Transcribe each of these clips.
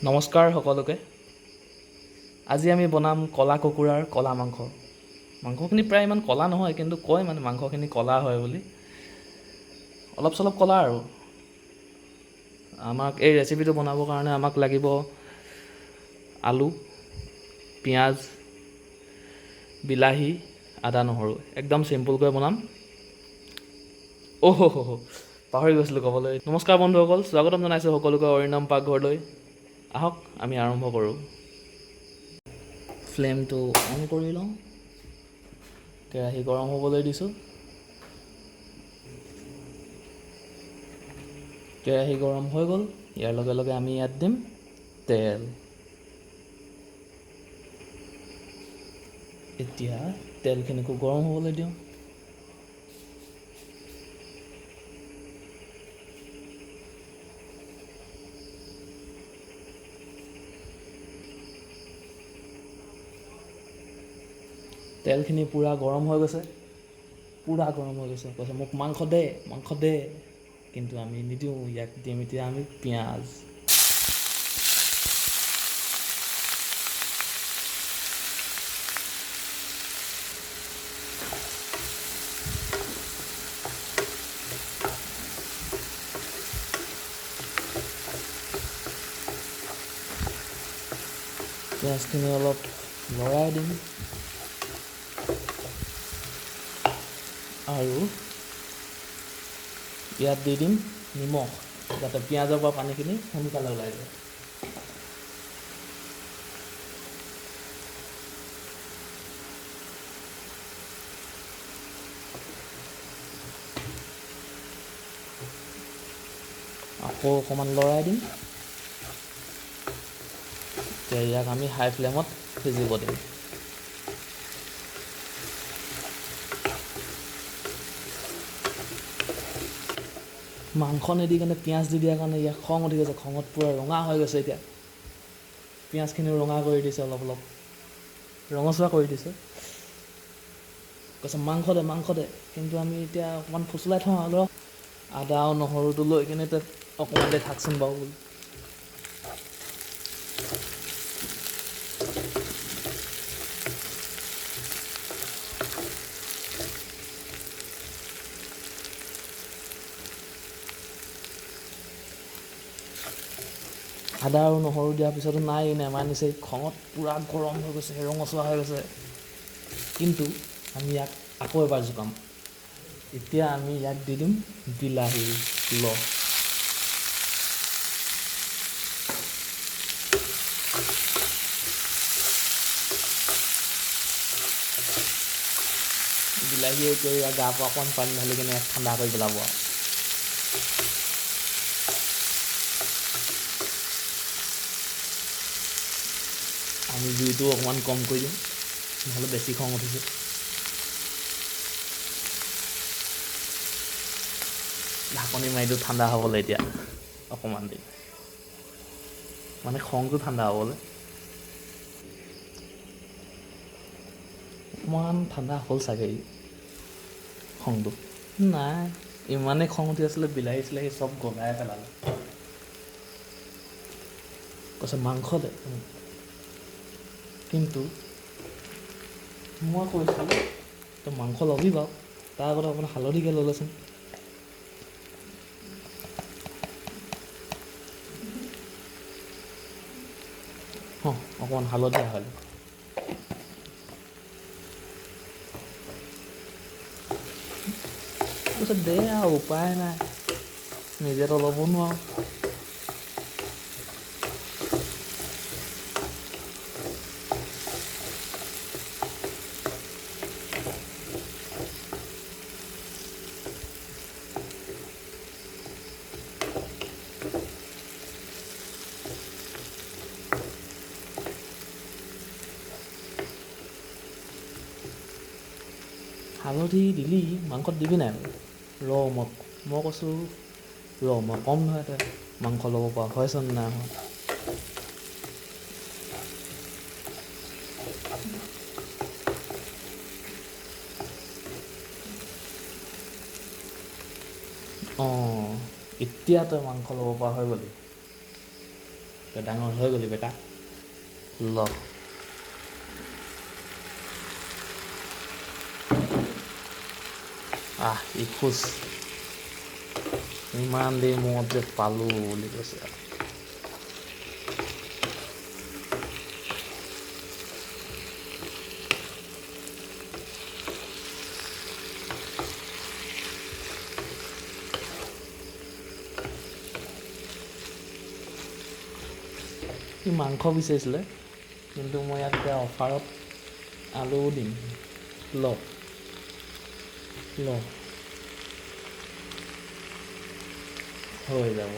নমস্কাৰ সকলোকে। আজি আমি বনাম কলা কুকুৰাৰ কলা মাংস। মাংসখিনি প্ৰায় ইমান কলা নহয়, কিন্তু কয় মানে মাংসখিনি কলা হয় বুলি। অলপ চলপ কলা আৰু। আমাক এই ৰেচিপিটো বনাবৰ কাৰণে আমাক লাগিব আলু, পিঁয়াজ, বিলাহী, আদা, নহৰু। একদম চিম্পুলকৈ বনাম। পাহৰি গৈছিলোঁ ক'বলৈ। নমস্কাৰ বন্ধুসকল, স্বাগতম জনাইছোঁ সকলোকে অৰিন্দম পাকঘৰলৈ। আহক আমি আৰম্ভ কৰোঁ। ফ্লেমটো অন কৰি লওঁ। কেৰাহী গৰম হ'বলৈ দিছোঁ। কেৰাহী গৰম হৈ গ'ল। ইয়াৰ লগে লগে আমি ইয়াত দিম তেল। এতিয়া তেলখিনিকো গৰম হ'বলৈ দিওঁ। তেলখিনি পূৰা গৰম হৈ গৈছে। কৈছে মোক মাংস দে। কিন্তু আমি নিদিওঁ, ইয়াক দিম এতিয়া আমি পিঁয়াজ। পিঁয়াজখিনি অলপ লৰাই দিম। আৰু ইয়াত দি দিম নিমখ, যাতে পিঁয়াজৰ পৰা পানীখিনি সোনকালে ওলাই যায়। আকৌ অকণমান লৰাই দিম। এতিয়া ইয়াক আমি হাই ফ্লেমত সিজিব দিম। মাংস নিদি কেনে পিঁয়াজ দি দিয়াৰ কাৰণে ইয়াক খং উঠি গৈছে। খঙত পূৰা ৰঙা হৈ গৈছে এতিয়া। পিঁয়াজখিনিও ৰঙা কৰি দিছে, অলপ ৰঙচুৱা কৰি দিছে। কৈছে মাংস দে। কিন্তু আমি এতিয়া অকণমান ফুচলাই থওঁ আৰু আদা আৰু নহৰুটো লৈ কিনে তাত অকণমান দেৰি থাকচোন বাৰু বুলি। আদা আৰু নহৰু দিয়াৰ পিছতো নেমানিছে। খঙত পূৰা গৰম হৈ গৈছে, ৰঙচুৱা হৈ গৈছে। কিন্তু আমি ইয়াক আকৌ এবাৰ জোকাম। এতিয়া আমি ইয়াক দি দিম বিলাহী। বিলাহীয়ে এতিয়া ইয়াৰ গাৰ পৰা অকণমান পানী ঢালি কিনে ইয়াক ঠাণ্ডা কৰি পেলাব আৰু। আমি জুইটো অকণমান কম কৰি দিম, নহ'লে বেছি খং উঠিছে। ঢাকনি মাৰি দিওঁ ঠাণ্ডা হ'বলৈ এতিয়া অকণমান দেৰি, মানে খংটো ঠাণ্ডা হ'বলৈ। অকণমান ঠাণ্ডা হ'ল চাগে খংটো। নাই, ইমানেই খং উঠি আছিলে, বিলাহী চিলাহী চব গলাই পেলালে। কৈছে মাংস দে। কিন্তু মই কৈছোঁ তই মাংস ল'বি বাৰু, তাৰ আগতে অকণমান হালধিকে লৈ লৈচোন। অকণমান হালধীয়া হ'ল। কৈছে দে আৰু উপায় নাই, নিজেতো ল'ব নোৱাৰো। হালধি দিলি, মাংসত দিবি নাই? মই কৈছোঁ মই কম নহয়, তই মাংস ল'ব পৰা হয়চোন নাই হোৱা। এতিয়া তই মাংস ল'ব পৰা হৈ গ'লি। ডাঙৰ হৈ গ'লি বেটা ল ইখোজ ইমান দেৰি মূৰত যে পালোঁ বুলি কৈছে সি মাংস বিচাৰিছিলে কিন্তু মই ইয়াত এতিয়া অফাৰত আলুও দিম ল হৈ যাব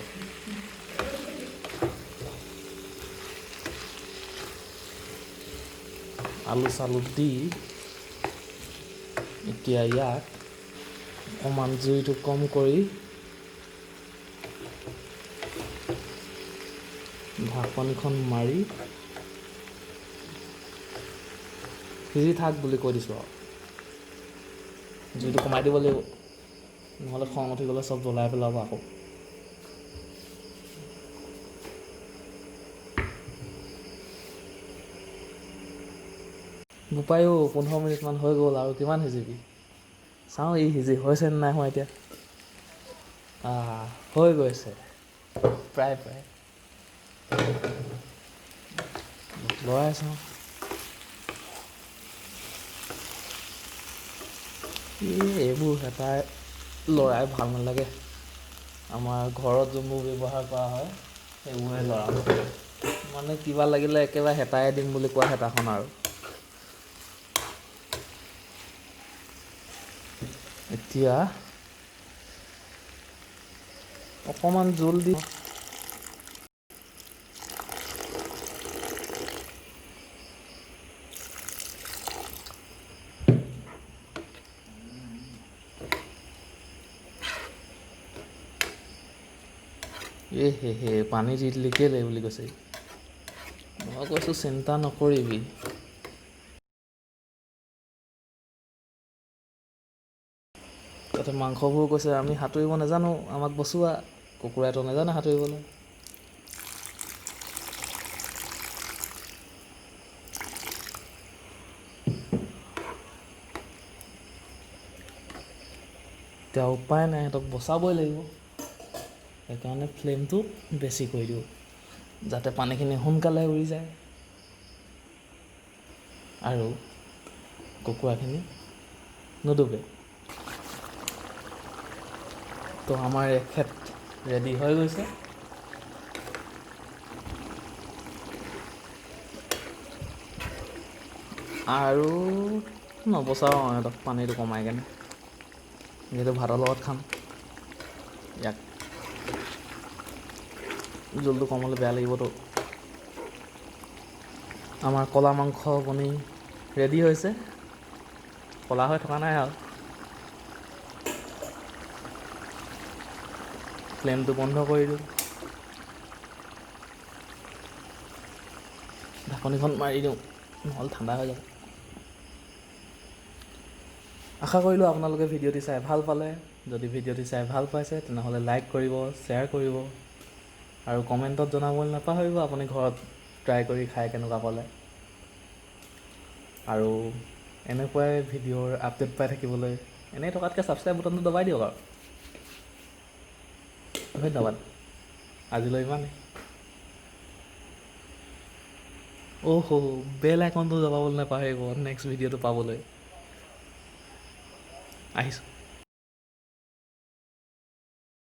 আলু চালু দি এতিয়া ইয়াক অকণমান জুইটো কম কৰি ঢাকনিখন মাৰি সিজি থাক বুলি কৈ দিছোঁ আৰু জুইটো কমাই দিব লাগিব নহ'লে খং উঠি গ'লে চব জ্বলাই পেলাব আকৌ বোপায়ো 15 মিনিটমান হৈ গ'ল আৰু কিমান সিজিবি চাওঁ ই সিজি হৈছে নে নাই হোৱা এতিয়া হৈ গৈছে প্ৰায় লৰাই চাওঁ এইবোৰ হেতাই লৰাই ভাল নালাগে আমাৰ ঘৰত যোনবোৰ ব্যৱহাৰ কৰা হয় সেইবোৰে লৰাওঁ মানে কিবা লাগিলে একেবাৰে হেতাই দিম বুলি কোৱা হেতাখন আৰু এতিয়া অকণমান জোল দি হে পানী দি দিলি কেলে বুলি কৈছে মই কৈছোঁ চিন্তা নকৰিবি তাতে মাংসবোৰ কৈছে আমি সাঁতুৰিব নাজানো আমাক বচোৱা কুকুৰাইতো নাজানে সাঁতুৰিবলৈ এতিয়া উপায় নাই সিহঁতক বচাবই লাগিব সেইকাৰণে ফ্লেমটো বেছি কৰি দিওঁ যাতে পানীখিনি সোনকালে উৰি যায় আৰু কুকুৰাখিনি নুডুবে তো আমাৰ এখেত ৰেডি হৈ গৈছে আৰু নবচাওঁ সিহঁতক পানীটো কমাই কেনে যিহেতু ভাতৰ লগত খাম ইয়াক জোলটো কম হ'লে বেয়া লাগিবতো আমাৰ কলা মাংস বনি ৰেডি হৈছে কলা হৈ থকা নাই আৰু ফ্লেমটো বন্ধ কৰি দিওঁ ঢাকনিখন মাৰি দিওঁ নহ'লে ঠাণ্ডা হৈ যাব আশা কৰিলোঁ আপোনালোকে ভিডিঅ'টি চাই ভাল পালে যদি ভিডিঅ'টি চাই ভাল পাইছে তেনেহ'লে লাইক কৰিব শ্বেয়াৰ কৰিব আৰু কমেণ্টত জনাবলৈ নাপাহৰিব আপুনি ঘৰত ট্ৰাই কৰি খাই কেনেকুৱা পালে আৰু এনেকুৱাই ভিডিঅ'ৰ আপডেট পাই থাকিবলৈ এনেই থকাতকৈ ছাবস্ক্ৰাইব বুটানটো দবাই দিয়ক আৰু ধন্যবাদ আজিলৈ ইমানেই বেল আইকনটো দবাবলৈ নাপাহৰিব নেক্সট ভিডিঅ'টো পাবলৈ আহিছোঁ